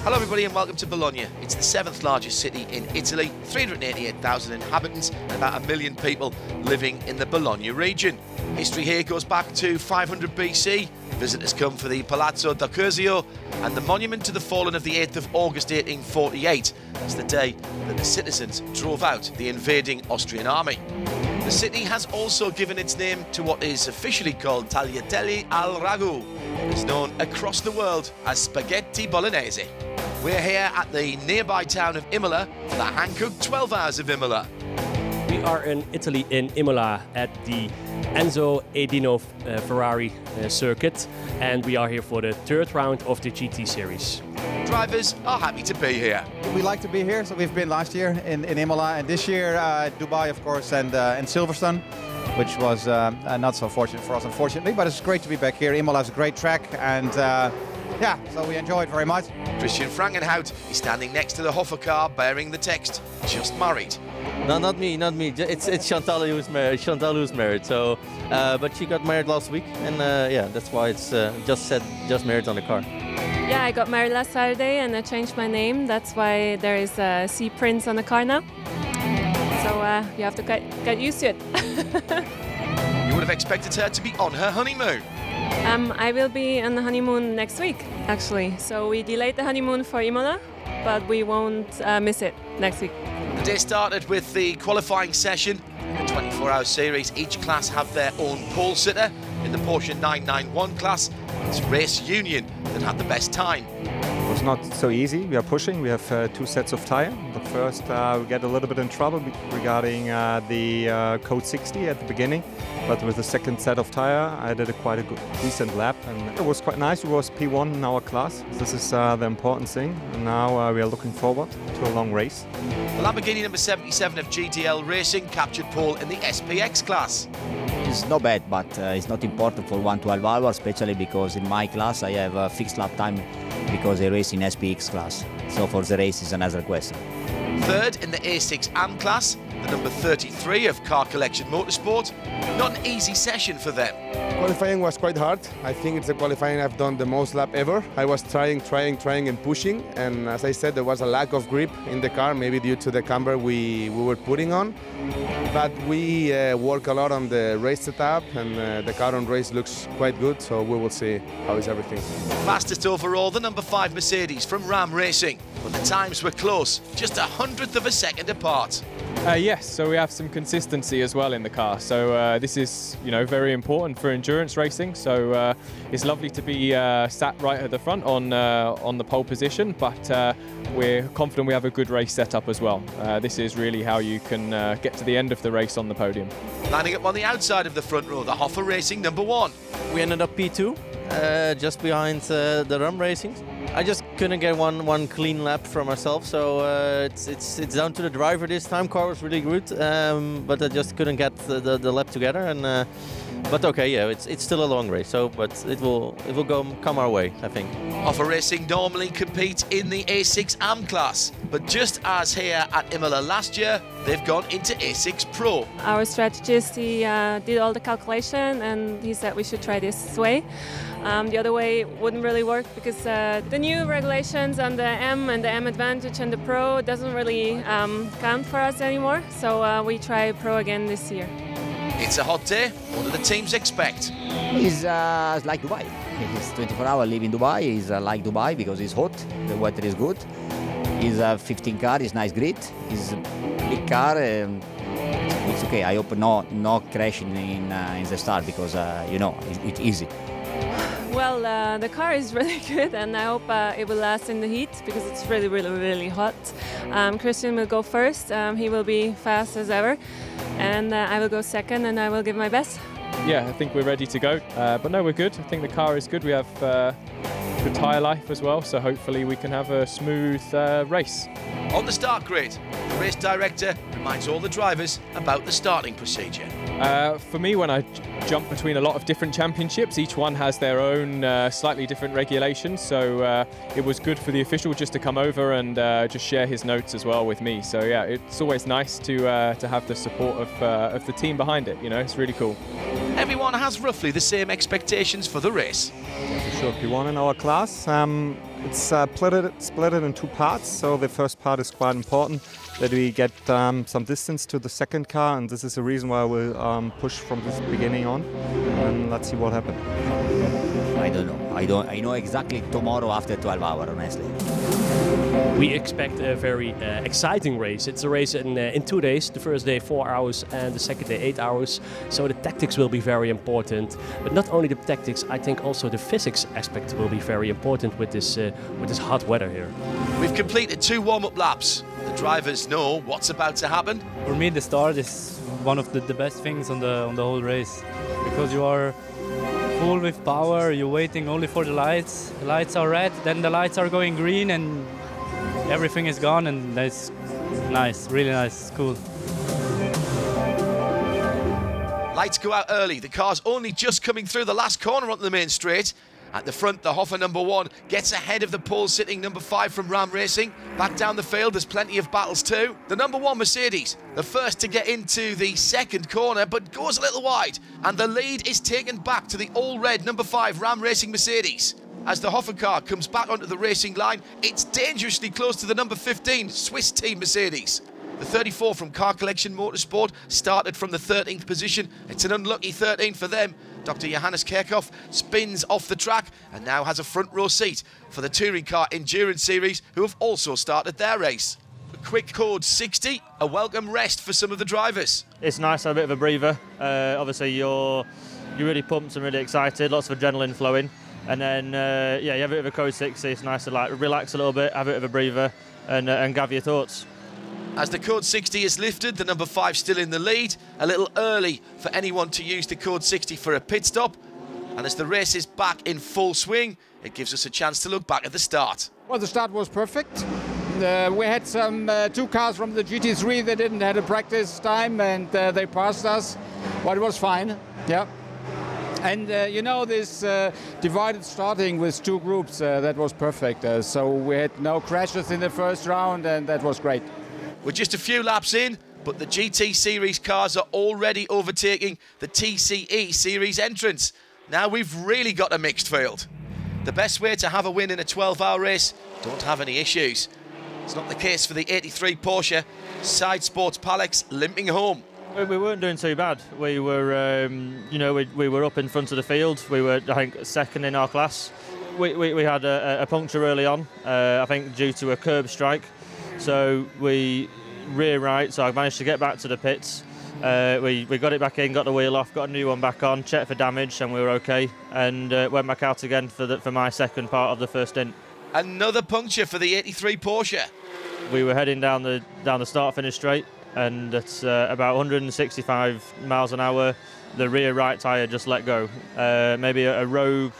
Hello everybody and welcome to Bologna. It's the 7th largest city in Italy, 388,000 inhabitants and about 1 million people living in the Bologna region. History here goes back to 500 BC. Visitors come for the Palazzo d'Acuzio and the monument to the fallen of the 8th of August 1848. That's the day that the citizens drove out the invading Austrian army. The city has also given its name to what is officially called tagliatelle al ragù. It's known across the world as spaghetti bolognese. We're here at the nearby town of Imola for the Hankook 12H IMOLA. We are in Italy, in Imola, at the Enzo Edino Ferrari circuit, and we are here for the 3rd round of the GT series. Drivers are happy to be here. We like to be here, so we've been last year in Imola, and this year Dubai, of course, and Silverstone, which was not so fortunate for us, unfortunately, but it's great to be back here. Imola is a great track, and yeah, so we enjoy it very much. Christian Frankenhout is standing next to the Hoffa car bearing the text, "Just married." No, not me. It's Chantal who's married. So, but she got married last week, and yeah, that's why it's just married on the car. Yeah, I got married last Saturday and I changed my name. That's why there is a Sea Prince on the car now. So you have to get used to it. You would have expected her to be on her honeymoon. I will be on the honeymoon next week, actually. So we delayed the honeymoon for Imola, but we won't miss it next week. The day started with the qualifying session. In the 24-hour series, each class have their own pole sitter. In the Porsche 991 class, it's Race Union that had the best time. It was not so easy. We are pushing. We have 2 sets of tire. The first, we get a little bit in trouble regarding the code 60 at the beginning. But with the second set of tire, I did quite a good, decent lap, and it was quite nice. We was P1 in our class. This is the important thing. And now we are looking forward to a long race. The Lamborghini number 77 of GTL Racing captured pole in the SPX class. It's not bad, but it's not important for 112 hours, especially because in my class I have a fixed lap time because I race in SPX class. So for the race is another question. 3rd in the A6 AM class, the number 33 of Car Collection Motorsport. Not an easy session for them. Qualifying was quite hard. I think it's the qualifying I've done the most lap ever. I was trying and pushing, and as I said, there was a lack of grip in the car, maybe due to the camber we were putting on. But we work a lot on the race setup, and the car on race looks quite good, so we will see how is everything. Fastest overall, the number 5 Mercedes from Ram Racing, but the times were close, just 1/100th of a second apart. Yes, so we have some consistency as well in the car. So this is, very important for endurance racing. So it's lovely to be sat right at the front on the pole position, but we're confident we have a good race setup as well. This is really how you can get to the end of the race on the podium. Lining up on the outside of the front row, the Hoffa Racing number 1. We ended up P2, just behind the Ram Racing. I just couldn't get one clean lap from myself, so it's down to the driver this time. Car was really good, but I just couldn't get the lap together. And but okay, yeah, it's still a long race, so but it will come our way, I think. Hoffa Racing normally compete in the A6 AM class, but just as here at Imola last year, they've gone into A6 Pro. Our strategist, he did all the calculation and he said we should try this way. The other way wouldn't really work because the new regulations on the M and the M Advantage and the Pro doesn't really count for us anymore. So we try Pro again this year. It's a hot day. What do the teams expect? It's like Dubai. It's 24 hours live in Dubai. It's like Dubai because it's hot. The weather is good. It's a 15 car. It's nice grid. It's a big car. It's it's okay. I hope no crashing in the start because you know it's easy. Well, the car is really good, and I hope it will last in the heat because it's really, really, really hot. Christian will go first. He will be fast as ever, and I will go second, and I will give my best. Yeah, I think we're ready to go. But no, we're good. I think the car is good. We have good tyre life as well, so hopefully we can have a smooth race. On the start grid, the race director reminds all the drivers about the starting procedure. For me, when I jump between a lot of different championships, each one has their own slightly different regulations, so it was good for the official just to come over and just share his notes as well with me. So yeah, it's always nice to have the support of the team behind it. You know, it's really cool. Everyone has roughly the same expectations for the race. For sure, P1 in our class. It's split it in two parts. So the first part is quite important, that we get some distance to the second car, and this is the reason why we'll push from this beginning on, and let's see what happens. I don't know. I know exactly tomorrow after 12 hours, honestly. We expect a very exciting race. It's a race in 2 days. The first day 4 hours and the second day 8 hours. So the tactics will be very important. But not only the tactics, I think also the physics aspect will be very important with this hot weather here. We've completed 2 warm-up laps. The drivers know what's about to happen. For me, the start is one of the best things on the whole race, because you are full with power. You're waiting only for the lights. The lights are red, then the lights are going green, and everything is gone, and that's nice, really nice, cool. Lights go out early. The car's only just coming through the last corner onto the main straight. At the front, the Hoffer #1 gets ahead of the pole-sitting #5 from Ram Racing. Back down the field, there's plenty of battles too. The #1 Mercedes, the first to get into the second corner, but goes a little wide. And the lead is taken back to the all-red #5 Ram Racing Mercedes. As the Hoffer car comes back onto the racing line, it's dangerously close to the #15 Swiss team Mercedes. The 34 from Car Collection Motorsport started from the 13th position. It's an unlucky 13 for them. Dr. Johannes Kerkhoff spins off the track and now has a front row seat for the Touring Car Endurance Series, who have also started their race. A quick code 60, a welcome rest for some of the drivers. It's nice to have a bit of a breather. Obviously you're really pumped and really excited, lots of adrenaline flowing. And then, yeah, you have a bit of a code 60, it's nice to like relax a little bit, have a bit of a breather and gather your thoughts. As the code 60 is lifted, the #5 still in the lead. A little early for anyone to use the code 60 for a pit stop. And as the race is back in full swing, it gives us a chance to look back at the start. Well, the start was perfect. We had some 2 cars from the GT3 that didn't have a practice time, and they passed us, but it was fine. Yeah. And you know, this divided starting with 2 groups, that was perfect. So we had no crashes in the first round, and that was great. We're just a few laps in, but the GT Series cars are already overtaking the TCE Series entrants. Now we've really got a mixed field. The best way to have a win in a 12-hour race, don't have any issues. It's not the case for the 83 Porsche. Side Sports Palex limping home. We weren't doing too bad. We were, you know, we were up in front of the field. We were, I think, second in our class. We had a puncture early on, I think due to a curb strike. So we rear right, so I managed to get back to the pits. We got it back in, got the wheel off, got a new one back on, checked for damage, and we were okay. And went back out again for my second part of the first stint. Another puncture for the 83 Porsche. We were heading down the start-finish straight, and at about 165 miles an hour, the rear right tyre just let go. Maybe a rogue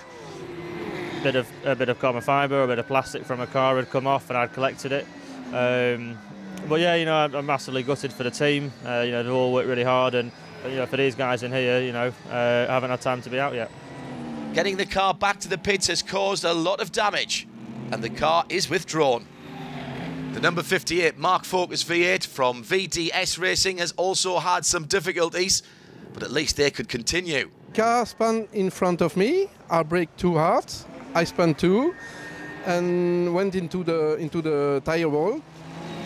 bit of carbon fibre, a bit of plastic from a car had come off, and I'd collected it. But yeah, you know, I'm massively gutted for the team. You know, they've all worked really hard, and you know, for these guys in here, you know, haven't had time to be out yet. Getting the car back to the pits has caused a lot of damage, and the car is withdrawn. The number 58 Mark Focus V8 from VDS Racing has also had some difficulties, but at least they could continue. Car spun in front of me. I braked too hard. I spun too, and went into the tire wall,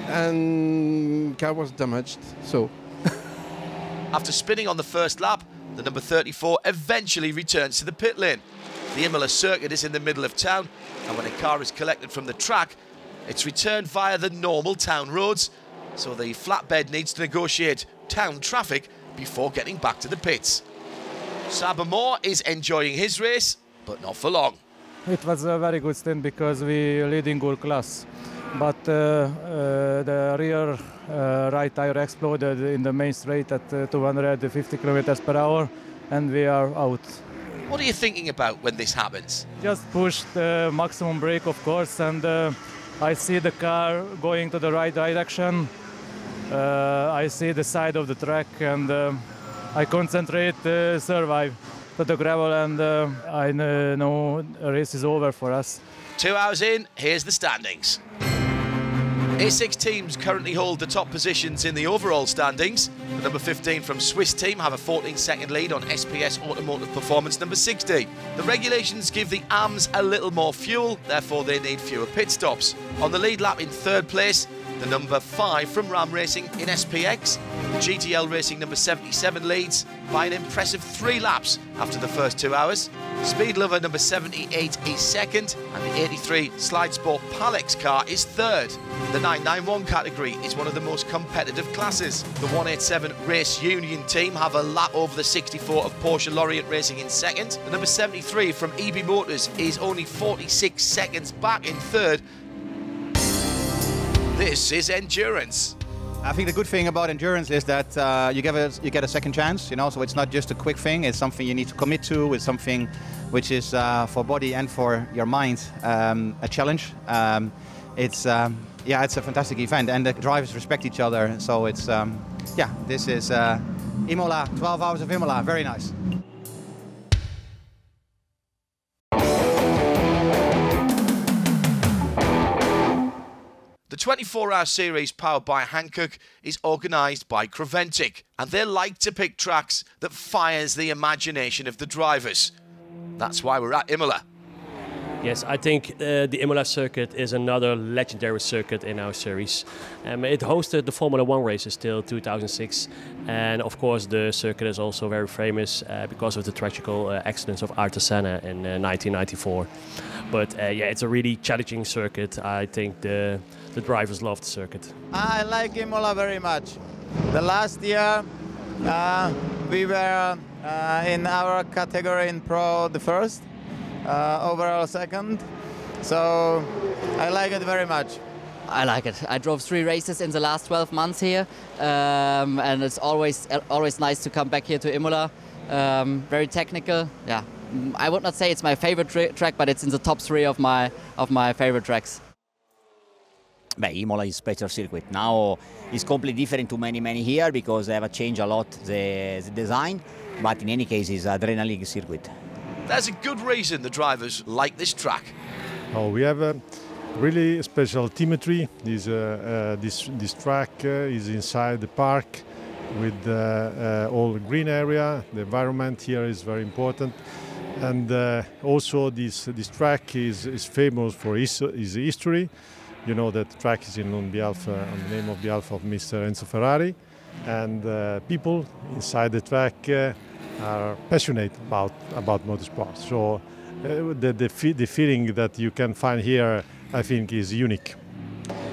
and car was damaged. So, after spinning on the first lap, the number 34 eventually returns to the pit lane. The Imola circuit is in the middle of town, and when a car is collected from the track, it's returned via the normal town roads, so the flatbed needs to negotiate town traffic before getting back to the pits. Sabermore is enjoying his race, but not for long. It was a very good stint because we lead in good class, but the rear right tire exploded in the main straight at 250 kilometers per hour, and we are out. What are you thinking about when this happens? Just push the maximum brake, of course, and I see the car going to the right direction. I see the side of the track, and I concentrate, survive to the gravel, and I know the race is over for us. 2 hours in, here's the standings. A6 teams currently hold the top positions in the overall standings. The number 15 from Swiss team have a 14-second lead on SPS Automotive Performance number 60. The regulations give the AMs a little more fuel, therefore they need fewer pit stops. On the lead lap in third place, the number 5 from Ram Racing in SPX. The GTL Racing number 77 leads by an impressive 3 laps after the first 2 hours. Speed Lover number 78 is second, and the 83 Slide Sport Palex car is third. The 991 category is one of the most competitive classes. The 187 Race Union team have a lap over the 64 of Porsche Lorient Racing in second. The number 73 from EB Motors is only 46 seconds back in third. This is endurance. I think the good thing about endurance is that you get a second chance, you know, so it's not just a quick thing, it's something you need to commit to, it's something which is for body and for your mind a challenge. It's a fantastic event, and the drivers respect each other, so it's, this is Imola, 12 hours of Imola, very nice. The 24-hour series powered by Hankook is organised by Creventic, and they like to pick tracks that fires the imagination of the drivers. That's why we're at Imola. Yes, I think the Imola circuit is another legendary circuit in our series. It hosted the Formula 1 races till 2006, and of course the circuit is also very famous because of the tragical accidents of Ayrton Senna in 1994. But it's a really challenging circuit. I think the drivers love the circuit. I like Imola very much. The last year we were in our category in Pro the first, overall second, so I like it very much. I like it. I drove 3 races in the last 12 months here, and it's always nice to come back here to Imola. Very technical, yeah. I would not say it's my favorite track, but it's in the top 3 of my favorite tracks. Imola is a special circuit. Now it's completely different to many here because they have changed a lot the design, but in any case it's an adrenaline circuit. There's a good reason the drivers like this track. Oh, we have a really special telemetry. This track is inside the park with all the green area. The environment here is very important. And also this track is famous for its history. You know that the track is on the name of Mr. Enzo Ferrari, and people inside the track are passionate about motorsport. So the feeling that you can find here, I think, is unique.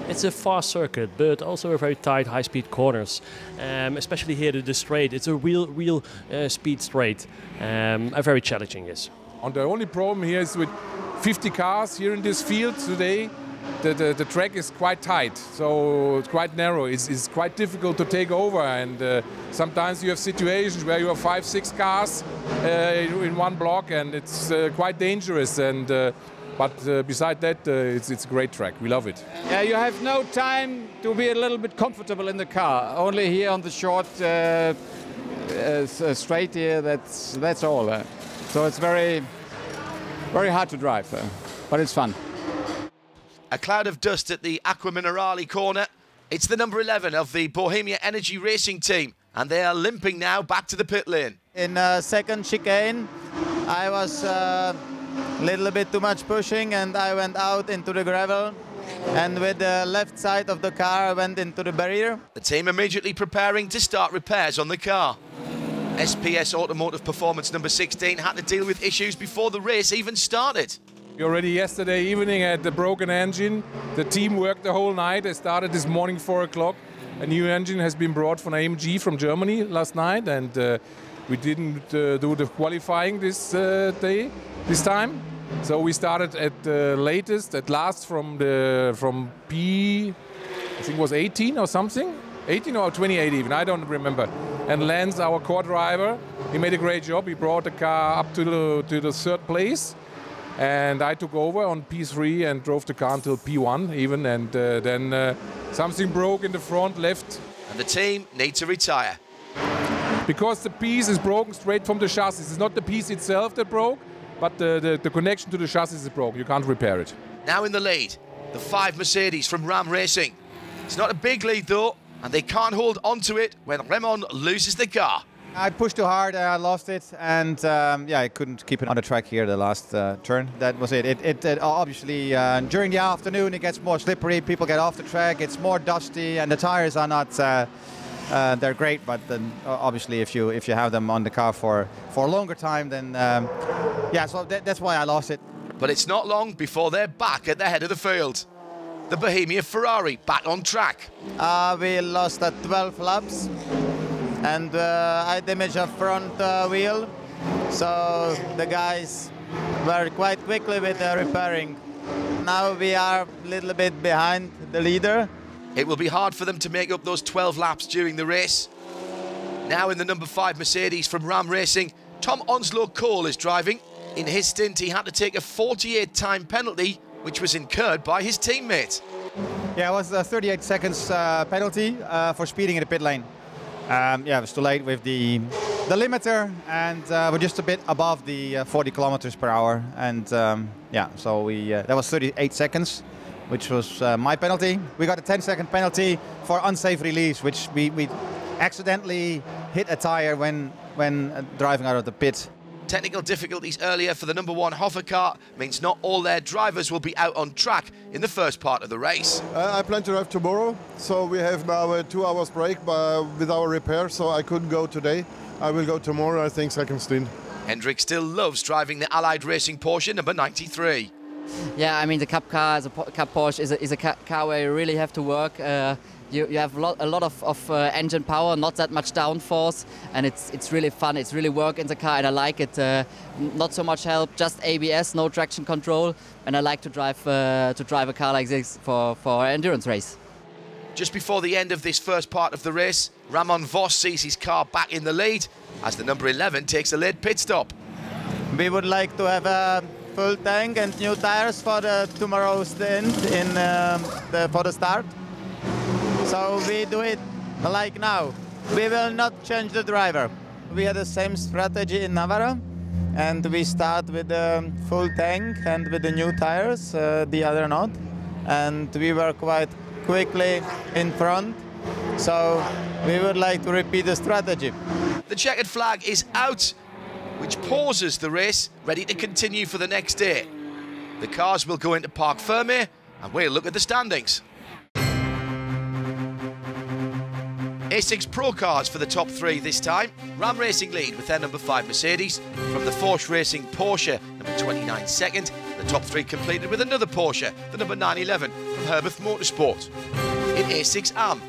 It's a fast circuit, but also a very tight, high-speed corners. Especially here the straight. It's a real speed straight. Very challenging, yes. And the only problem here is with 50 cars here in this field today, the track is quite tight, so it's quite narrow. It's quite difficult to take over, and sometimes you have situations where you have 5-6 cars in one block, and it's quite dangerous. And but beside that, it's a great track. We love it. Yeah, you have no time to be a little bit comfortable in the car. Only here on the short straight here. That's all. So it's very hard to drive, but it's fun. A cloud of dust at the Acqua Minerale corner. It's the number 11 of the Bohemia Energy Racing team, and they are limping now back to the pit lane. In second chicane, I was a little bit too much pushing, and I went out into the gravel, and with the left side of the car I went into the barrier. The team immediately preparing to start repairs on the car. SPS Automotive Performance number 16 had to deal with issues before the race even started. Already yesterday evening had the broken engine. The team worked the whole night. They started this morning 4 o'clock, A new engine has been brought from AMG from Germany last night, and we didn't do the qualifying this time. So we started at last from P, I think it was 18 or something, 18 or 28 even, I don't remember. And Lance, our core driver, he made a great job. He brought the car up to the third place, and I took over on P3 and drove the car until P1 even, and then something broke in the front left. And the team need to retire. Because the piece is broken straight from the chassis. It's not the piece itself that broke, but the connection to the chassis is broken. You can't repair it. Now in the lead, the 5 Mercedes from Ram Racing. It's not a big lead though, and they can't hold onto it when Raymond loses the car. I pushed too hard, I lost it, and yeah, I couldn't keep it on the track here the last turn. That was it. It obviously, during the afternoon, it gets more slippery, people get off the track, it's more dusty, and the tires are not, they're great, but then obviously if you have them on the car for a longer time, then yeah, so that's why I lost it. But it's not long before they're back at the head of the field. The Bohemia Ferrari back on track. We lost at 12 laps, and I damaged a front wheel, so the guys were quite quickly with the repairing. Now we are a little bit behind the leader. It will be hard for them to make up those 12 laps during the race. Now in the number 5 Mercedes from Ram Racing, Tom Onslow Cole is driving. In his stint, he had to take a 48-time penalty, which was incurred by his teammate. Yeah, it was a 38 seconds penalty for speeding in the pit lane. Yeah, it was too late with the limiter, and we're just a bit above the 40 kilometers per hour. And yeah, so that was 38 seconds, which was my penalty. We got a 10-second penalty for unsafe release, which we accidentally hit a tire when driving out of the pit. Technical difficulties earlier for the number 1 Hoffer car means not all their drivers will be out on track in the first part of the race. I plan to drive tomorrow, so we have now a 2 hours break with our repair, so I couldn't go today. I will go tomorrow, I think, second stint. Hendrik still loves driving the Allied Racing Porsche number 93. Yeah, I mean the Cup car, Cup Porsche is a car where you really have to work. You have a lot of engine power, not that much downforce, and it's really fun. It's really work in the car, and I like it. Not so much help, just ABS, no traction control, and I like to drive a car like this for an endurance race. Just before the end of this first part of the race, Ramon Vos sees his car back in the lead as the number 11 takes a late pit stop. We would like to have a full tank and new tires for tomorrow's stint for the start. So we do it like now. We will not change the driver. We had the same strategy in Navarra, and we start with the full tank and with the new tires, the other not. And we were quite quickly in front, so we would like to repeat the strategy. The checkered flag is out, which pauses the race, ready to continue for the next day. The cars will go into Parc Fermé, and we'll look at the standings. A6 Pro cars for the top 3 this time. Ram Racing lead with their number 5 Mercedes. From the Porsche Racing Porsche, number 29 second. The top 3 completed with another Porsche, the number 911 from Herbeth Motorsport. In A6 AM,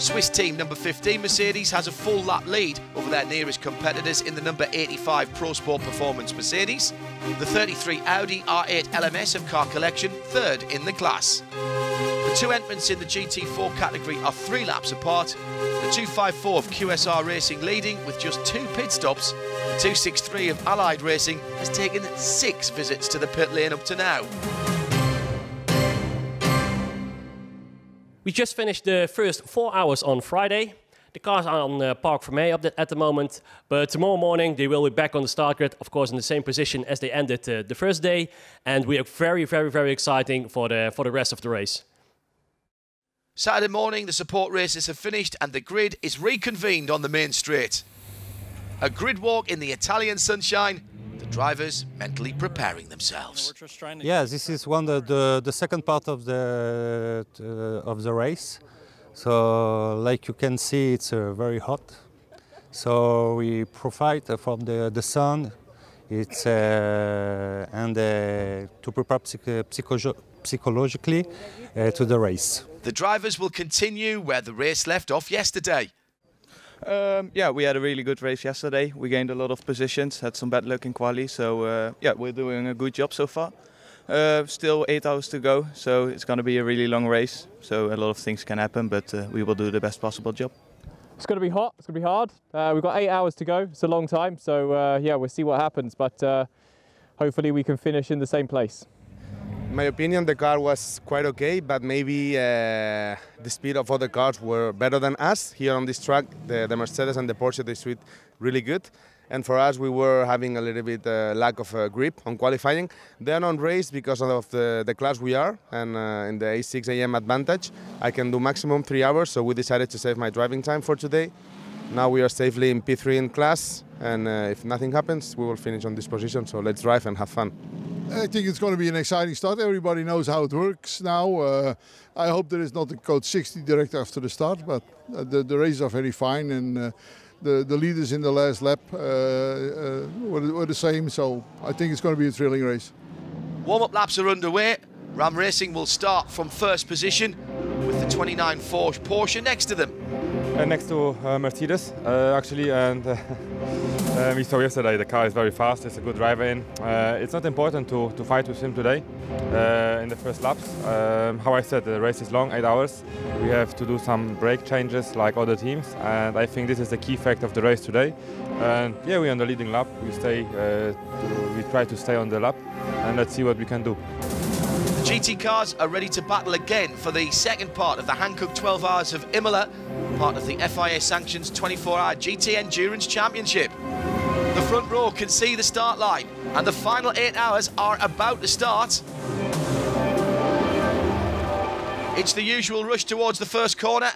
Swiss team number 15 Mercedes has a full lap lead over their nearest competitors in the number 85 Pro Sport Performance Mercedes. The 33 Audi R8 LMS of Car Collection, 3rd in the class. The 2 entrants in the GT4 category are 3 laps apart. The 254 of QSR Racing leading with just 2 pit stops. The 263 of Allied Racing has taken 6 visits to the pit lane up to now. We just finished the first 4 hours on Friday. The cars are on Parc Fermé at the moment, but tomorrow morning they will be back on the start grid, of course in the same position as they ended the first day, and we are very exciting for the rest of the race. Saturday morning, the support races have finished and the grid is reconvened on the main straight. A grid walk in the Italian sunshine, the drivers mentally preparing themselves. Yeah, this is the second part of the race. So, like you can see, it's very hot. So we profit from the sun. It's and to prepare psychologically to the race. The drivers will continue where the race left off yesterday. Yeah, we had a really good race yesterday. We gained a lot of positions, had some bad luck in quali, so yeah, we're doing a good job so far. Still 8 hours to go, so it's going to be a really long race. So a lot of things can happen, but we will do the best possible job. It's going to be hot, it's going to be hard. We've got 8 hours to go, it's a long time, so yeah, we'll see what happens, but hopefully we can finish in the same place. In my opinion, the car was quite okay, but maybe the speed of other cars were better than us. Here on this track, the Mercedes and the Porsche, they suit really good. And for us, we were having a little bit lack of grip on qualifying. Then on race, because of the class we are, and in the A6 AM advantage, I can do maximum 3 hours, so we decided to save my driving time for today. Now we are safely in P3 in class, and if nothing happens, we will finish on this position, so let's drive and have fun. I think it's going to be an exciting start. Everybody knows how it works now. I hope there is not a code 60 direct after the start, but the races are very fine, and the leaders in the last lap were the same, so I think it's going to be a thrilling race. Warm-up laps are underway. Ram Racing will start from first position with the 29 Porsche next to them. Next to Mercedes, actually, and we saw yesterday the car is very fast, it's a good driver in. It's not important to fight with him today in the first laps. How I said, the race is long, 8 hours. We have to do some brake changes like other teams, and I think this is the key fact of the race today. And yeah, we're on the leading lap, we try to stay on the lap, and let's see what we can do. The GT cars are ready to battle again for the second part of the Hankook 12 Hours of Imola, part of the FIA Sanctions 24-Hour GT Endurance Championship. The front row can see the start line, and the final 8 hours are about to start. It's the usual rush towards the first corner.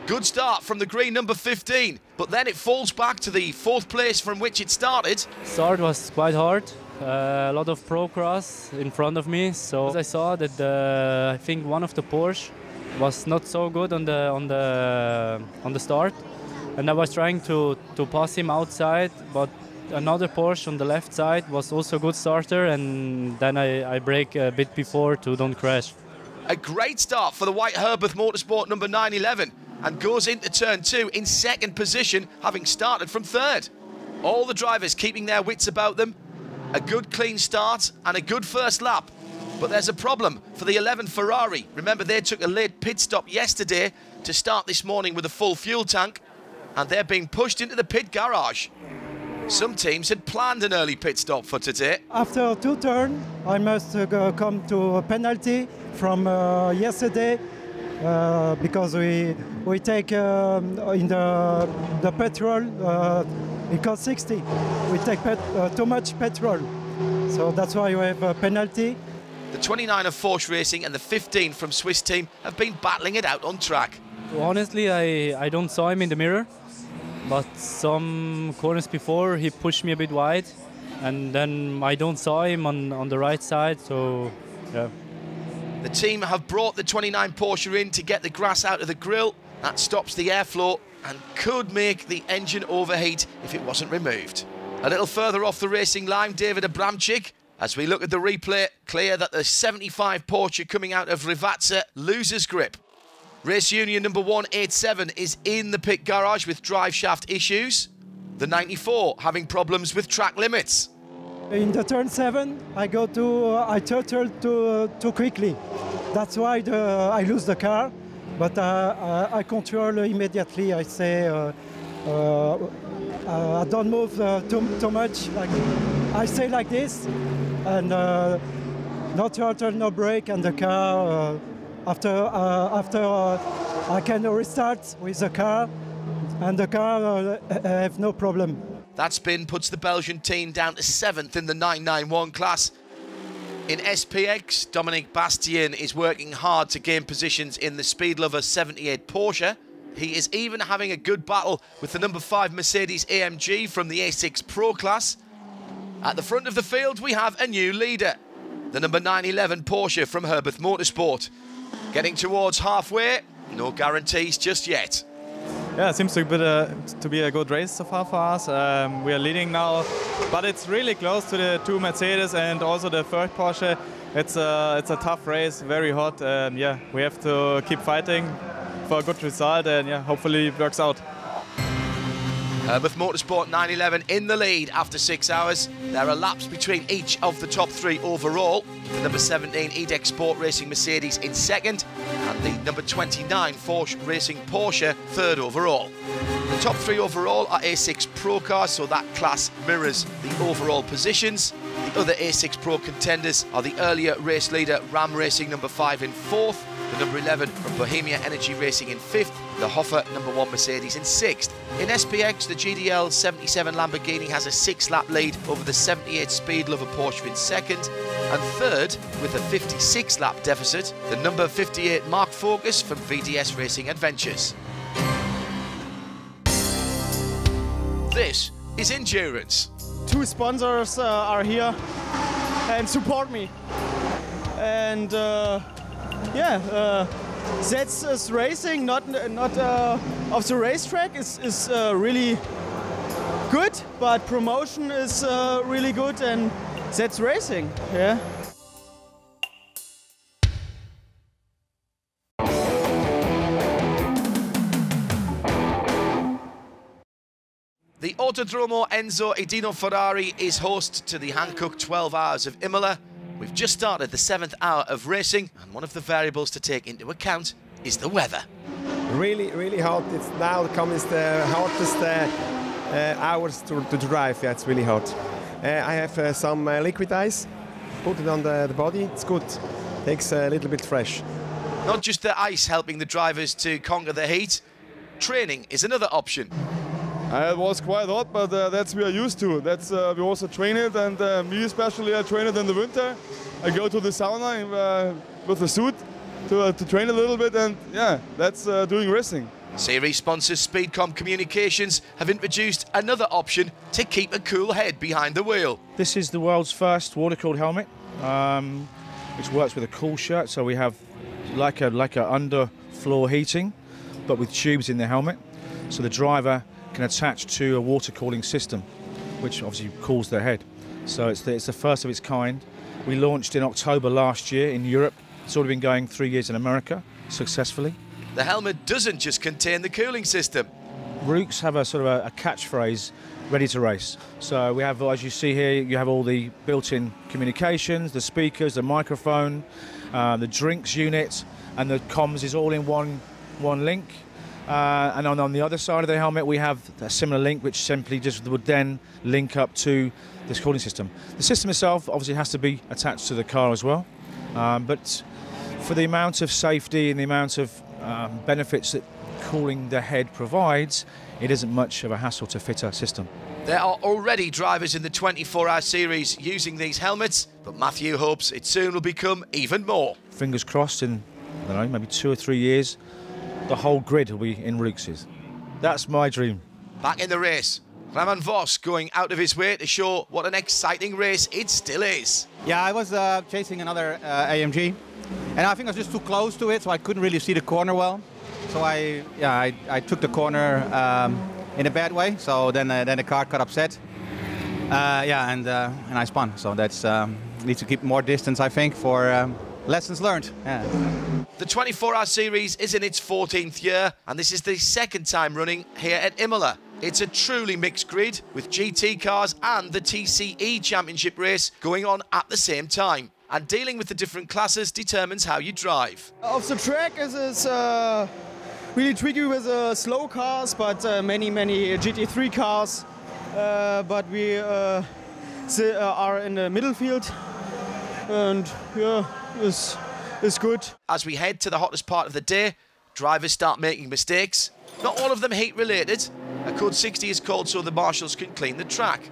Good start from the green number 15, but then it falls back to the 4th place from which it started. Start was quite hard. A lot of pro cross in front of me, so I saw that I think one of the Porsche was not so good on the start, and I was trying to pass him outside, but another Porsche on the left side was also a good starter, and then I brake a bit before to don't crash. A great start for the white Herbert Motorsport number 911, and goes into turn 2 in 2nd position, having started from 3rd. All the drivers keeping their wits about them. A good clean start and a good first lap. But there's a problem for the 11 Ferrari. Remember, they took a late pit stop yesterday to start this morning with a full fuel tank, and they're being pushed into the pit garage. Some teams had planned an early pit stop for today. After 2 turns, I must come to a penalty from yesterday because we take in the petrol. Because 60, we take too much petrol, so that's why we have a penalty. The 29 of Porsche Racing and the 15 from Swiss team have been battling it out on track. Honestly, I don't saw him in the mirror, but some corners before he pushed me a bit wide, and then I don't saw him on the right side, so yeah. The team have brought the 29 Porsche in to get the grass out of the grille. That stops the airflow and could make the engine overheat if it wasn't removed. A little further off the racing line, David Abramczyk. As we look at the replay, clear that the 75 Porsche coming out of Rivazza loses grip. Race Union number 187 is in the pit garage with drive shaft issues. The 94 having problems with track limits. In the turn 7, I turtled too quickly. That's why I lose the car. But I control immediately. I say I don't move too much. I stay like this, and no throttle, no brake, and the car. After I can restart with the car, and the car have no problem. That spin puts the Belgian team down to 7th in the 991 class. In SPX, Dominique Bastien is working hard to gain positions in the Speedlover 78 Porsche. He is even having a good battle with the number 5 Mercedes AMG from the A6 Pro class. At the front of the field, we have a new leader, the number 911 Porsche from Herbert Motorsport. Getting towards halfway, no guarantees just yet. Yeah, it seems to be a good race so far for us. We are leading now, but it's really close to the 2 Mercedes and also the third Porsche. It's a tough race, very hot, and yeah, we have to keep fighting for a good result, and yeah, hopefully it works out. With Motorsport 911 in the lead after 6 hours. There are laps between each of the top 3 overall. The number 17 EDEX Sport Racing Mercedes in second, and the number 29 Force Racing Porsche third overall. The top 3 overall are A6 Pro cars, so that class mirrors the overall positions. The other A6 Pro contenders are the earlier race leader Ram Racing number 5 in 4th, the number 11 from Bohemia Energy Racing in 5th, the Hoffa number 1 Mercedes in 6th. In SPX, the GDL 77 Lamborghini has a 6-lap lead over the 78 Speed Lover Porsche in 2nd, and 3rd, with a 56-lap deficit, the number 58 Mark Focus from VDS Racing Adventures. This is endurance. 2 sponsors are here and support me, and that's racing, not of the racetrack is really good, but promotion is really good, and that's racing. Yeah. The Autodromo Enzo Edino Ferrari is host to the Hankook 12 Hours of Imola. We've just started the 7th hour of racing, and one of the variables to take into account is the weather. Really, really hot. It's now comes the hottest hours to drive. Yeah, it's really hot. I have some liquid ice, put it on the body. It's good. Takes a little bit fresh. Not just the ice helping the drivers to conquer the heat, training is another option. It was quite hot, but that's we are used to. That's we also train it, and me especially, I train it in the winter. I go to the sauna with a suit to train a little bit, and yeah, that's doing racing. Series sponsors Speedcom Communications have introduced another option to keep a cool head behind the wheel. This is the world's first water-cooled helmet, which works with a cool shirt. So we have like a underfloor heating, but with tubes in the helmet, so the driver can attach to a water cooling system, which obviously cools their head. So it's the first of its kind. We launched in October last year in Europe. It's already been going 3 years in America successfully. The helmet doesn't just contain the cooling system. Rooks have a sort of a catchphrase, ready to race. So we have, as you see here, you have all the built-in communications, the speakers, the microphone, the drinks unit, and the comms is all in one link. And on the other side of the helmet, we have a similar link, which simply just would then link up to this cooling system. The system itself obviously has to be attached to the car as well, but for the amount of safety and the amount of benefits that cooling the head provides, it isn't much of a hassle to fit a system. There are already drivers in the 24-hour series using these helmets, but Matthew hopes it soon will become even more. Fingers crossed in, I don't know, maybe 2 or 3 years, the whole grid will be in Rooks's. That's my dream. Back in the race, Raman Vos going out of his way to show what an exciting race it still is. Yeah, I was chasing another AMG, and I think I was just too close to it, so I couldn't really see the corner well. So I took the corner in a bad way. So then the car got upset. And I spun. So that's need to keep more distance, I think, for lessons learned. Yeah. The 24-hour series is in its 14th year, and this is the second time running here at Imola. It's a truly mixed grid with GT cars and the TCE Championship race going on at the same time. And dealing with the different classes determines how you drive. Off the track is really tricky with slow cars, but many GT3 cars. But we are in the middle field, and yeah, it's good. As we head to the hottest part of the day, drivers start making mistakes. Not all of them heat related. A code 60 is called so the marshals can clean the track.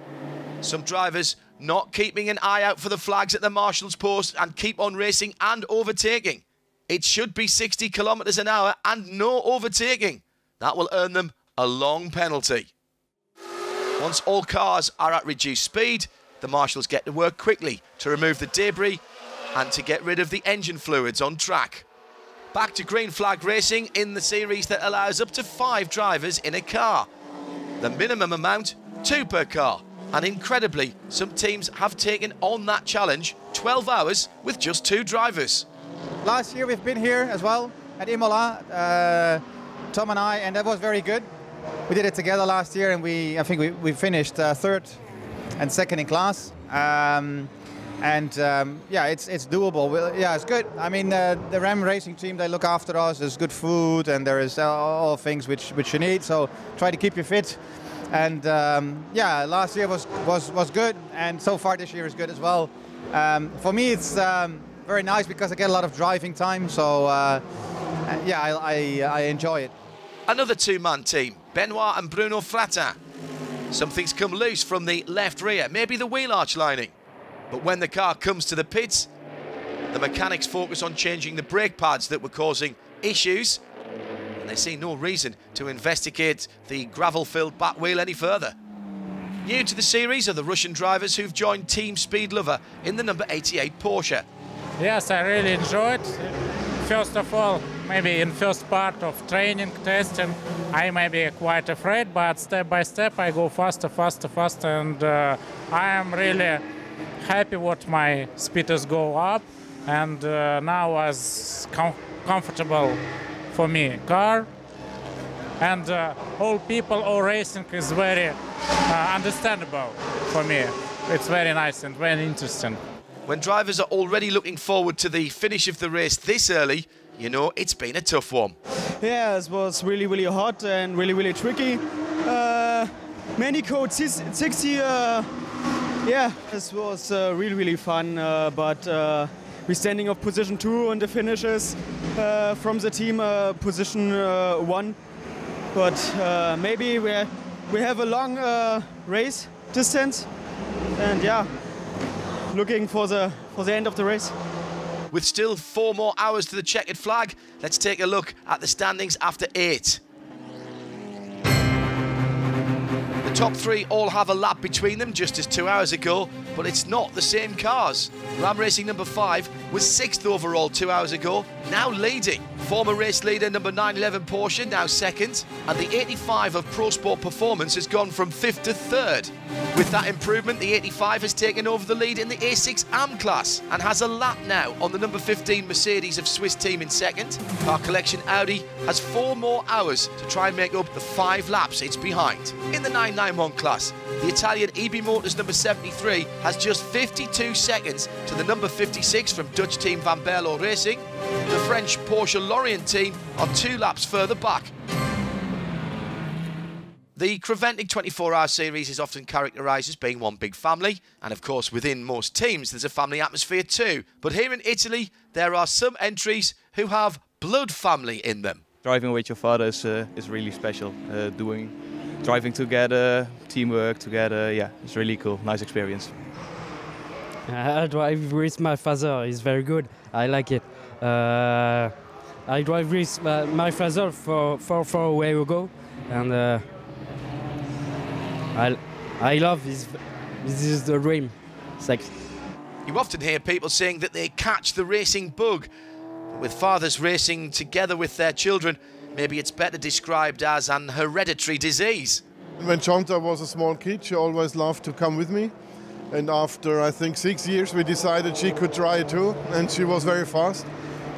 Some drivers not keeping an eye out for the flags at the marshal's post and keep on racing and overtaking. It should be 60 kilometers an hour and no overtaking. That will earn them a long penalty. Once all cars are at reduced speed, the marshals get to work quickly to remove the debris and to get rid of the engine fluids on track. Back to green flag racing in the series that allows up to 5 drivers in a car. The minimum amount, 2 per car. And incredibly, some teams have taken on that challenge, 12 hours with just 2 drivers. Last year we've been here as well at Imola, Tom and I, and that was very good. We did it together last year, and I think we finished 3rd and 2nd in class. Yeah, it's doable. Yeah, it's good. I mean, the Ram Racing team, they look after us. There's good food, and there is all things which you need. So try to keep you fit. And yeah, last year was good, and so far this year is good as well. For me, it's very nice because I get a lot of driving time. So yeah, I enjoy it. Another 2-man team, Benoit and Bruno Fratin. Something's come loose from the left rear, maybe the wheel arch lining. But when the car comes to the pits, the mechanics focus on changing the brake pads that were causing issues, and they see no reason to investigate the gravel-filled back wheel any further. New to the series are the Russian drivers who've joined Team Speed Lover in the number 88 Porsche. Yes, I really enjoyed. First of all, maybe in first part of training, testing, I may be quite afraid, but step by step I go faster, and I am really happy what my speeders go up, and now was comfortable for me car, and all people, all racing is very understandable for me. It's very nice and very interesting. When drivers are already looking forward to the finish of the race this early, you know it's been a tough one. Yeah, it was really hot and really tricky. Many code 60. Yeah, this was really fun, but we're standing off position 2 on the finishes from the team position 1. But maybe we have a long race distance, and yeah, looking for the end of the race. With still 4 more hours to the checkered flag, let's take a look at the standings after 8. The top 3 all have a lap between them, just as 2 hours ago, but it's not the same cars. Ram Racing number 5 was 6th overall 2 hours ago, now leading. Former race leader number 911 Porsche now 2nd, and the 85 of Pro Sport Performance has gone from 5th to 3rd. With that improvement, the 85 has taken over the lead in the A6 AM class and has a lap now on the number 15 Mercedes of Swiss team in 2nd. Car Collection Audi has 4 more hours to try and make up the 5 laps it's behind. In the 991 class, the Italian EB Motors number 73 has just 52 seconds to the number 56 from Dutch team Van Berlo Racing. The French Porsche Lorient team are 2 laps further back. The Creventic 24-hour series is often characterised as being one big family, and of course within most teams there's a family atmosphere too. But here in Italy there are some entries who have blood family in them. Driving with your father is really special. Driving together, teamwork together, yeah, it's really cool, nice experience. I drive with my father, it's very good, I like it. I drive with my father for a while ago, and I love this. This is the dream. Thanks. You often hear people saying that they catch the racing bug. But with fathers racing together with their children, maybe it's better described as an hereditary disease. When Shanta was a small kid, she always loved to come with me. And after, I think, 6 years, we decided she could try it too. And she was very fast.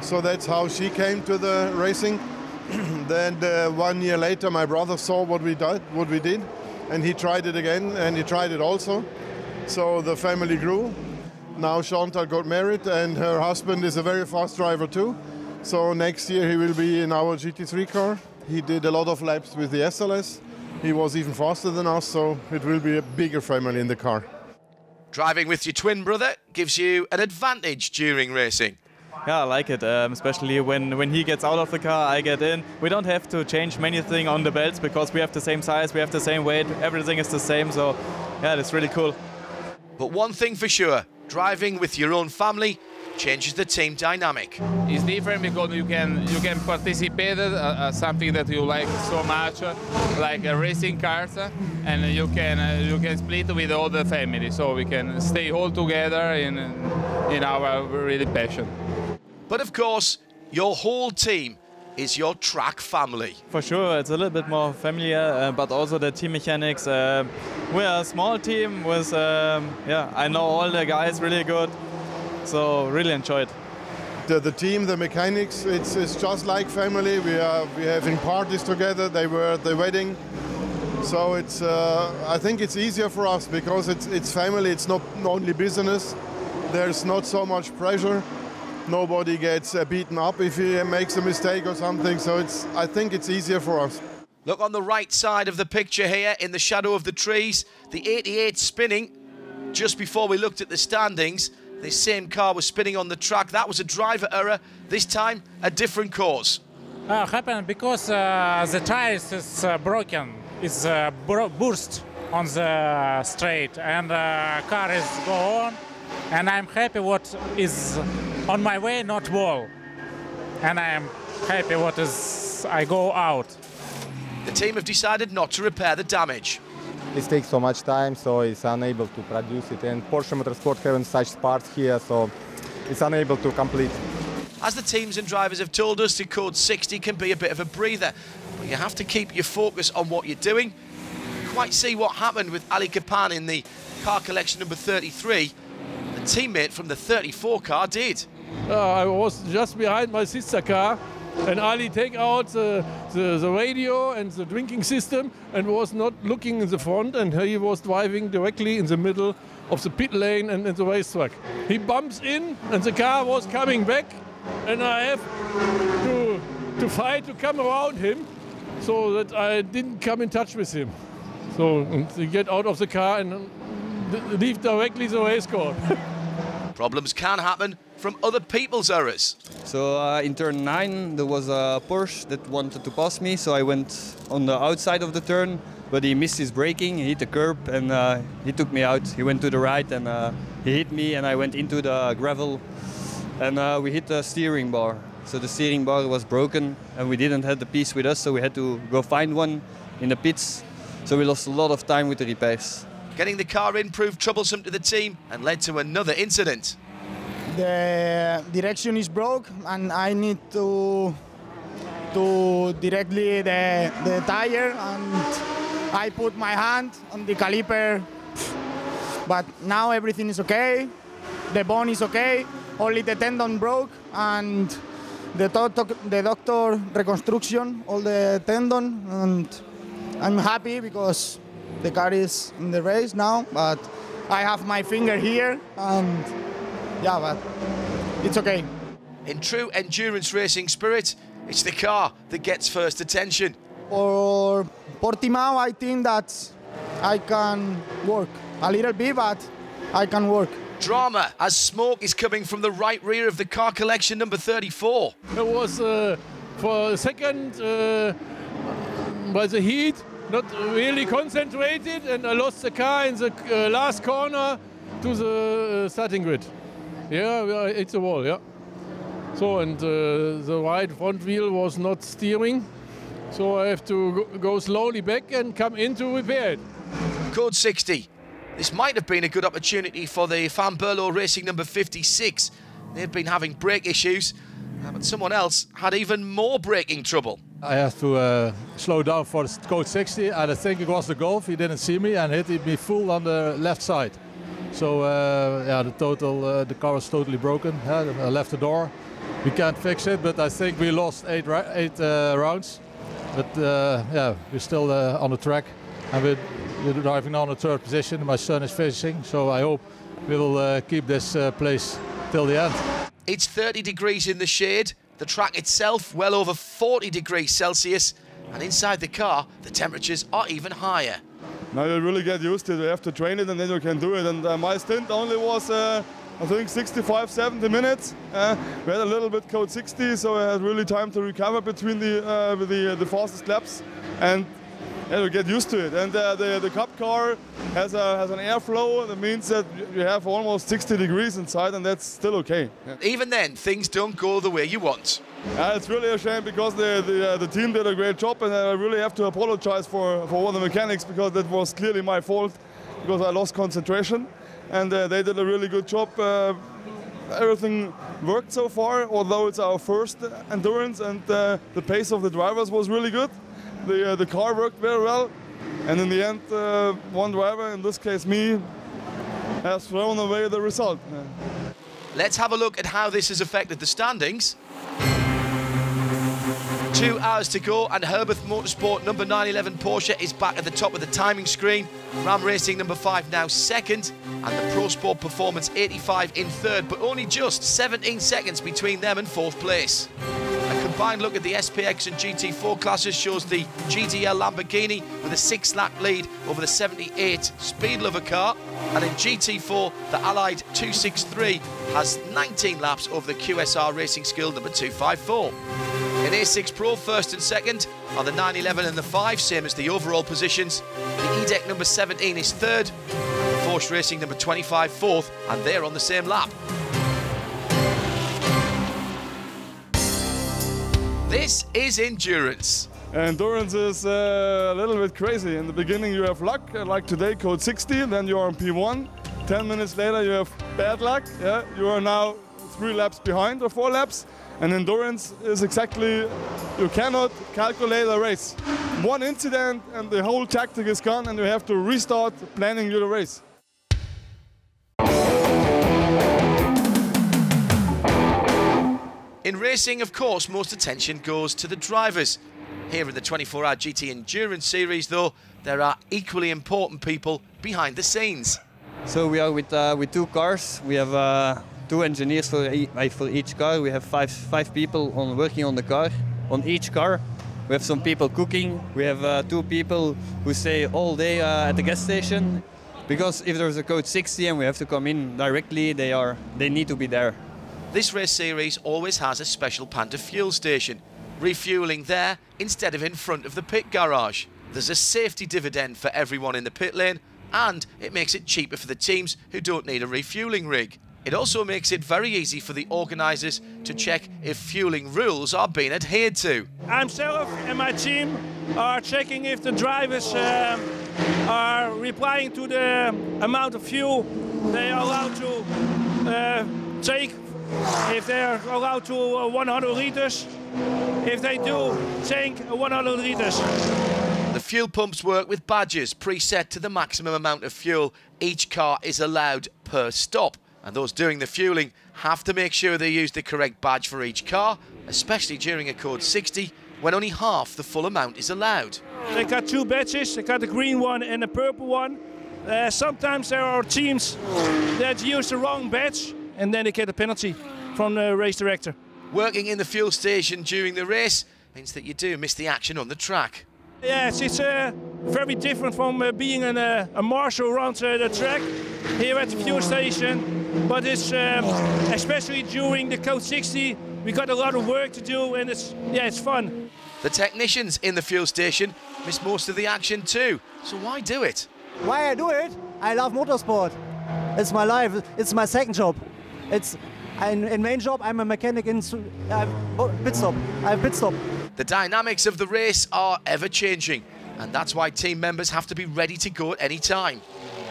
So that's how she came to the racing. Then 1 year later, my brother saw what we did. And he tried it again, and he tried it also. So the family grew. Now Chantal got married, and her husband is a very fast driver too. So next year he will be in our GT3 car. He did a lot of laps with the SLS. He was even faster than us, so it will be a bigger family in the car. Driving with your twin brother gives you an advantage during racing. Yeah, I like it, especially when he gets out of the car, I get in. We don't have to change many things on the belts because we have the same size, we have the same weight, everything is the same, so yeah, it's really cool. But one thing for sure, driving with your own family changes the team dynamic. It's different because you can participate something that you like so much, like racing cars, and you can split with all the family, so we can stay all together in our really passion. But of course, Your whole team is your track family. For sure, it's a little bit more familiar, but also the team mechanics. We're a small team with, I know all the guys really good, so really enjoyed. The team, the mechanics, it's just like family. We're having parties together. They were at the wedding, so it's. I think it's easier for us because it's family. It's not only business. There's not so much pressure. Nobody gets beaten up if he makes a mistake or something. So I think it's easier for us. Look on the right side of the picture here, in the shadow of the trees, the 88 spinning. Just before we looked at the standings, this same car was spinning on the track. That was a driver error. This time, a different cause. Happened because the tires is broken. It's burst on the straight, and car is go on. And I'm happy what is on my way, not wall. And I am happy what is I go out. The team have decided not to repair the damage. It takes so much time, so it's unable to produce it. And Porsche Motorsport haven't such parts here, so it's unable to complete. As the teams and drivers have told us, the Code 60 can be a bit of a breather. But you have to keep your focus on what you're doing. You quite see what happened with Ali Kapan in the car collection number 33. The teammate from the 34 car did. I was just behind my sister car, and Ali take out the radio and the drinking system and was not looking in the front, and he was driving directly in the middle of the pit lane and in the racetrack. He bumps in and the car was coming back, and I have to fight to come around him so that I didn't come in touch with him. So to get out of the car and leave directly the race course. Problems can happen from other people's errors. So in turn 9 there was a Porsche that wanted to pass me, so I went on the outside of the turn, but he missed his braking, he hit the curb, and he took me out. He went to the right and he hit me, and I went into the gravel, and we hit the steering bar. So the steering bar was broken and we didn't have the piece with us, so we had to go find one in the pits. So we lost a lot of time with the repairs. Getting the car in proved troublesome to the team and led to another incident. The direction is broke and I need to directly the tire, and I put my hand on the caliper, but now everything is okay. The bone is okay, only the tendon broke, and the doctor reconstruction all the tendon, and I'm happy because the car is in the race now, but I have my finger here, and yeah, but it's okay. In true endurance racing spirit, it's the car that gets first attention. For Portimao, I think that I can work a little bit, but I can work. Drama as smoke is coming from the right rear of the car collection number 34. It was for a second by the heat, not really concentrated, and I lost the car in the last corner to the starting grid. Yeah, it's a wall, yeah. So, and the right front wheel was not steering, so I have to go slowly back and come in to repair it. Code 60. This might have been a good opportunity for the Van Berlo Racing number 56. They've been having brake issues, but someone else had even more braking trouble. I have to slow down for the Code 60, and I think it was the Golf. He didn't see me and hit me full on the left side. So yeah, the car was totally broken. I left the door. We can't fix it, but I think we lost eight rounds. But yeah, we're still on the track, and we're driving on the third position. My son is finishing, so I hope we will keep this place till the end. It's 30 degrees in the shade. The track itself well over 40 degrees Celsius, and inside the car the temperatures are even higher. Now you really get used to it. You have to train it and then you can do it. And my stint only was, I think, 65, 70 minutes. We had a little bit Code 60, so I had really time to recover between the fastest laps. And yeah, you get used to it. And the Cup car has an airflow. That means that you have almost 60 degrees inside, and that's still okay. Yeah. Even then, things don't go the way you want. It's really a shame because the team did a great job, and I really have to apologize for all the mechanics because that was clearly my fault because I lost concentration, and they did a really good job everything worked so far, although it's our first endurance, and the pace of the drivers was really good. The car worked very well, and in the end, one driver, in this case me, has thrown away the result. Let's have a look at how this has affected the standings. 2 hours to go, and Herbert Motorsport number 911 Porsche is back at the top of the timing screen. Ram Racing number 5 now second, and the Pro Sport Performance 85 in third, but only just 17 seconds between them and fourth place. A combined look at the SPX and GT4 classes shows the GTL Lamborghini with a 6-lap lead over the 78 Speed Lover car, and in GT4 the Allied 263 has 19 laps over the QSR Racing Skill number 254. In A6 Pro, first and second are the 911 and the 5, same as the overall positions. The E-Deck number 17 is third, and the Force Racing number 25 fourth, and they're on the same lap. This is endurance. Endurance is a little bit crazy. In the beginning you have luck, like today, code 60, then you're on P1. 10 minutes later you have bad luck, yeah? You are now 3 laps behind or 4 laps. And endurance is exactly, you cannot calculate a race. One incident and the whole tactic is gone, and you have to restart planning your race. In racing, of course, most attention goes to the drivers. Here in the 24-hour GT Endurance Series, though, there are equally important people behind the scenes. So we are with 2 cars. We have 2 engineers for each car. We have five people working on the car, on each car. We have some people cooking. We have 2 people who stay all day at the gas station. Because if there's a code 60 and we have to come in directly, they need to be there. This race series always has a special Panther fuel station, refuelling there instead of in front of the pit garage. There's a safety dividend for everyone in the pit lane, and it makes it cheaper for the teams who don't need a refueling rig. It also makes it very easy for the organisers to check if fueling rules are being adhered to. I'm myself and my team are checking if the drivers are replying to the amount of fuel they are allowed to take, if they are allowed to 100 liters. If they do, tank 100 liters. The fuel pumps work with badges preset to the maximum amount of fuel each car is allowed per stop. And those doing the fueling have to make sure they use the correct badge for each car, especially during a code 60, when only half the full amount is allowed. They got 2 badges, they got the green one and the purple one. Sometimes there are teams that use the wrong badge, and then they get a penalty from the race director. Working in the fuel station during the race means that you do miss the action on the track. Yes, it's very different from being a marshal around the track here at the fuel station. But it's especially during the code 60, we got a lot of work to do, and it's fun. The technicians in the fuel station miss most of the action too. So why do it? Why I do it? I love motorsport. It's my life. It's my second job. In main job, I'm a mechanic in pit stop. I have pit stop. The dynamics of the race are ever-changing, and that's why team members have to be ready to go at any time.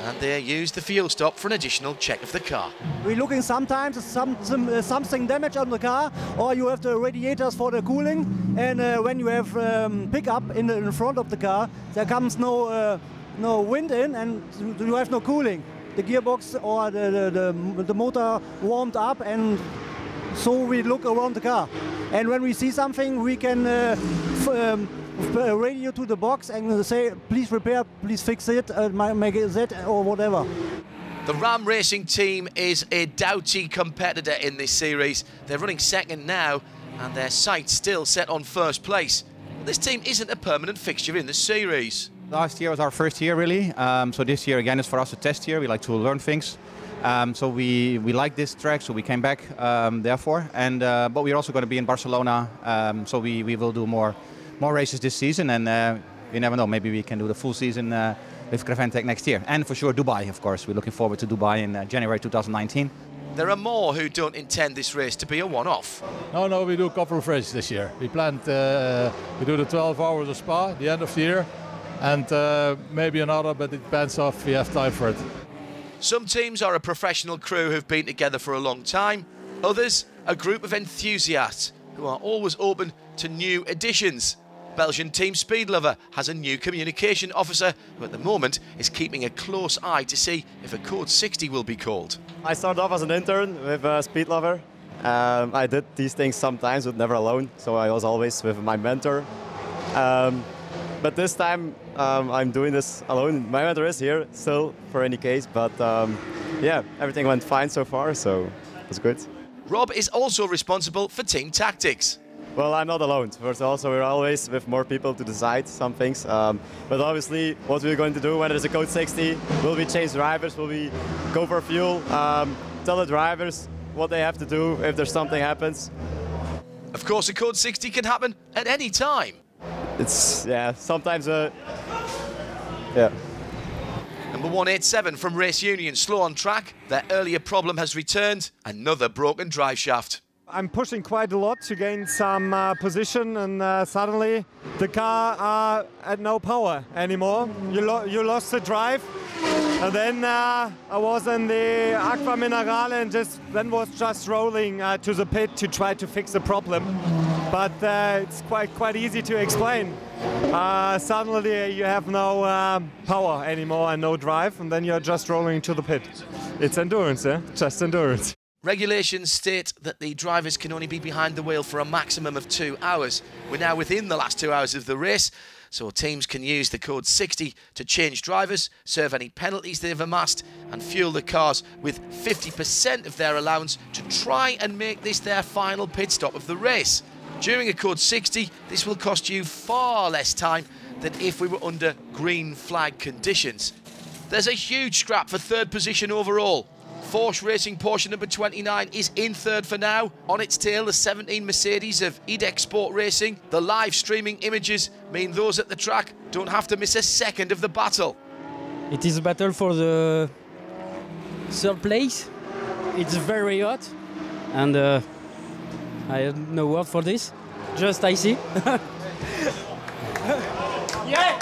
And they use the fuel stop for an additional check of the car. We're looking sometimes something damage on the car, or you have the radiators for the cooling, and when you have pickup in front of the car, there comes no wind in, and you have no cooling. The gearbox or the motor warmed up, and so we look around the car. And when we see something, we can radio to the box and say, please repair, please fix it, make it or whatever. The Ram Racing team is a doughty competitor in this series. They're running second now, and their sights still set on first place. This team isn't a permanent fixture in the series. Last year was our first year, really. So this year, again, is for us a test year. We like to learn things. So we like this track, so we came back, therefore. And but we're also going to be in Barcelona, so we will do more races this season. And you never know, maybe we can do the full season with Creventic next year. And for sure, Dubai, of course. We're looking forward to Dubai in January 2019. There are more who don't intend this race to be a one-off. No, we do a couple of races this year. We planned, we do the 12 hours of Spa, the end of the year. And maybe another, but it depends if we have time for it. Some teams are a professional crew who've been together for a long time. Others, a group of enthusiasts who are always open to new additions. Belgian team Speed Lover has a new communication officer who at the moment is keeping a close eye to see if a Code 60 will be called. I started off as an intern with Speed Lover. I did these things sometimes, but never alone, so I was always with my mentor. But this time I'm doing this alone. My mentor is here still for any case, but yeah, everything went fine so far, so it was good. Rob is also responsible for team tactics. Well, I'm not alone. First, also we're always with more people to decide some things. But obviously, what we're going to do when there's a Code 60, will we change drivers? Will we go for fuel? Tell the drivers what they have to do if there's something happens. Of course, a Code 60 can happen at any time. It's, yeah, sometimes, yeah. Number 187 from Race Union, slow on track. Their earlier problem has returned, another broken drive shaft. I'm pushing quite a lot to gain some position, and suddenly the car had no power anymore. You lost the drive, and then I was in the Aqua Minerale and then was just rolling to the pit to try to fix the problem. But it's quite easy to explain. Suddenly you have no power anymore and no drive, and then you're just rolling to the pit. It's endurance, just endurance. Regulations state that the drivers can only be behind the wheel for a maximum of 2 hours. We're now within the last 2 hours of the race, so teams can use the Code 60 to change drivers, serve any penalties they've amassed, and fuel the cars with 50% of their allowance to try and make this their final pit stop of the race. During a Code 60, this will cost you far less time than if we were under green flag conditions. There's a huge scrap for third position overall. Porsche Racing Porsche number 29 is in third for now. On its tail, the 17 Mercedes of EDEC Sport Racing. The live streaming images mean those at the track don't have to miss a second of the battle. It is a battle for the third place. It's very hot, and I have no word for this. Just I see. Yeah!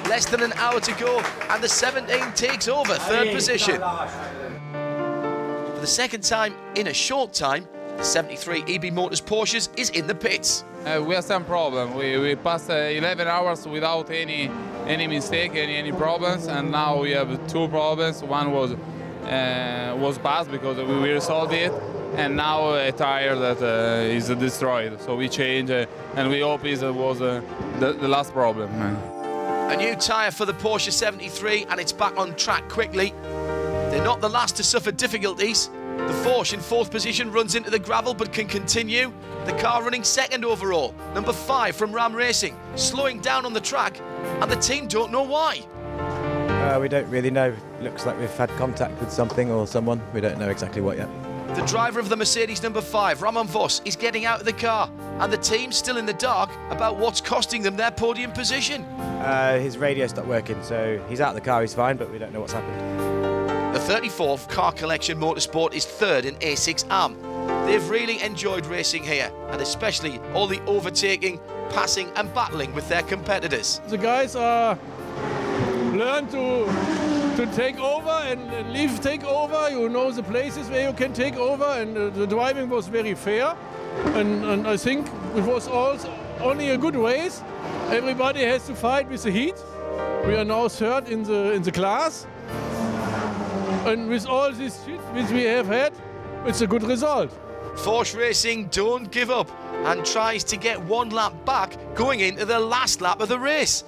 Less than an hour to go, and the 17 takes over third position. For the second time in a short time, the 73 EB Motors Porsches is in the pits. We have some problem. We passed 11 hours without any mistake, any problems, and now we have 2 problems. One was passed because we resolved it, and now a tire that is destroyed. So we change, and we hope it was the last problem. A new tyre for the Porsche 73, and it's back on track quickly. They're not the last to suffer difficulties. The Porsche in 4th position runs into the gravel but can continue. The car running 2nd overall. Number 5 from Ram Racing, slowing down on the track, and the team don't know why. We don't really know. Looks like we've had contact with something or someone. We don't know exactly what yet. The driver of the Mercedes number 5, Ramon Vos, is getting out of the car, and the team's still in the dark about what's costing them their podium position. His radio stopped working, so he's out of the car, he's fine, but we don't know what's happened. The 34th Car Collection Motorsport is 3rd in A6 AM. They've really enjoyed racing here, and especially all the overtaking, passing and battling with their competitors. The guys learn to take over and leave take over. You know the places where you can take over, and the driving was very fair. And I think it was also only a good race. Everybody has to fight with the heat. We are now 3rd in the class. And with all this shit which we have had, it's a good result. Porsche Racing don't give up and tries to get 1 lap back going into the last lap of the race.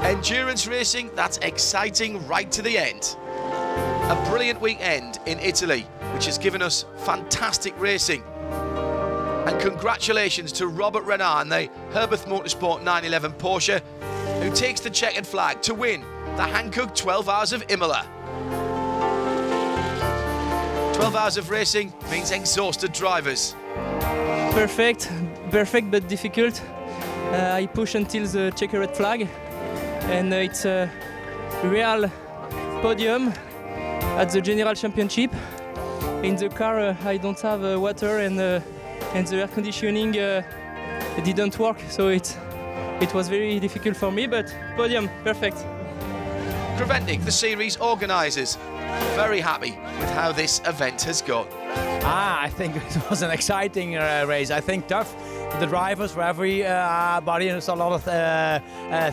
Endurance racing, that's exciting right to the end. A brilliant weekend in Italy, which has given us fantastic racing. And congratulations to Robert Renard and the Herbert Motorsport 911 Porsche, who takes the checkered flag to win the Hankook 12 Hours of Imola. 12 hours of racing means exhausted drivers. Perfect but difficult. I push until the checkered flag, and it's a real podium at the General Championship. In the car I don't have water, and the air conditioning didn't work, so it was very difficult for me, but podium, perfect. Creventic, the series organisers, very happy with how this event has gone. I think it was an exciting race. I think tough. The drivers were everybody, and a lot of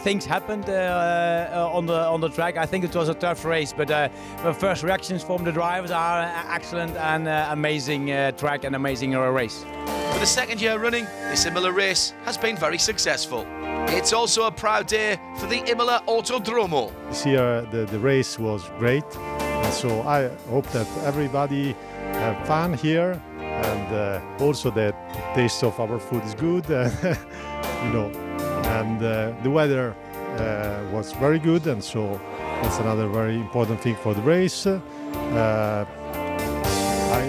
things happened on the track. I think it was a tough race, but the first reactions from the drivers are excellent and amazing track and amazing race. For the second year running, this Imola race has been very successful. It's also a proud day for the Imola Autodromo. This year the race was great, and so I hope that everybody have fun here, and also that the taste of our food is good, you know, and the weather was very good, and so that's another very important thing for the race. I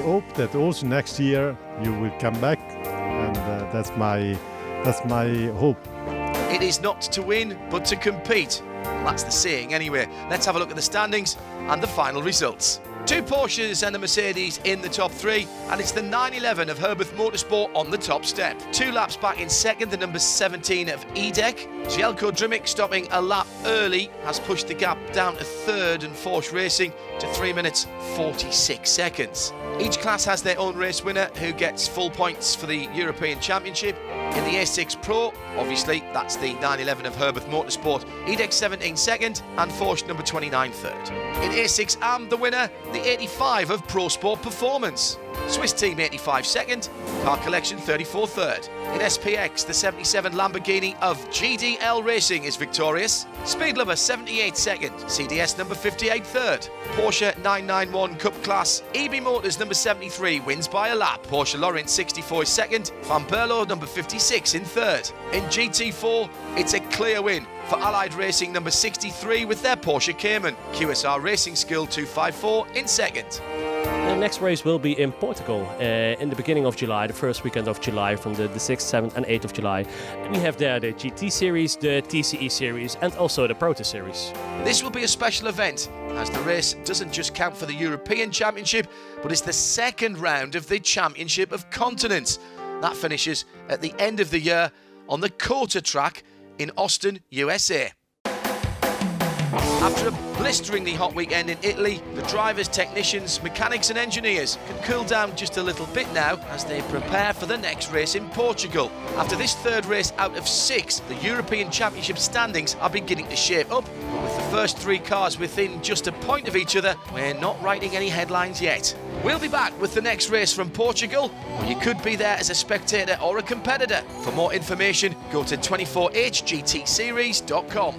hope that also next year you will come back, and that's my hope. It is not to win, but to compete. That's the saying anyway. Let's have a look at the standings and the final results. 2 Porsches and a Mercedes in the top 3, and it's the 911 of Herbert Motorsport on the top step. 2 laps back in second, the number 17 of Edek. Jelko Drimic, stopping a lap early, has pushed the gap down to third, and Porsche Racing to 3 minutes 46 seconds. Each class has their own race winner who gets full points for the European Championship. In the A6 Pro, obviously, that's the 911 of Herbert Motorsport, Edek 17 second and Porsche number 29 third. In A6 Am, the winner, the 85 of Pro Sport Performance. Swiss Team 85 second, Car Collection 34 third. In SPX, the 77 Lamborghini of GDL Racing is victorious. Speed Lover 78 second, CDS number 58 third. Porsche 991 Cup Class, EB Motors number 73 wins by a lap. Porsche Laurent 64 second, Van Berlo number 56 in third. In GT4, it's a clear win for Allied Racing number 63 with their Porsche Cayman. QSR Racing Skill 254 in second. The next race will be in Portugal in the beginning of July, the first weekend of July, from the 6th, 7th and 8th of July. We have there the GT Series, the TCE Series and also the Proto Series. This will be a special event, as the race doesn't just count for the European Championship, but it's the second round of the Championship of Continents. That finishes at the end of the year on the Kota track in Austin, USA. After a blisteringly hot weekend in Italy, the drivers, technicians, mechanics and engineers can cool down just a little bit now as they prepare for the next race in Portugal. After this third race out of 6, the European Championship standings are beginning to shape up, but with the first 3 cars within just a point of each other, we're not writing any headlines yet. We'll be back with the next race from Portugal, or you could be there as a spectator or a competitor. For more information, go to 24hgtseries.com.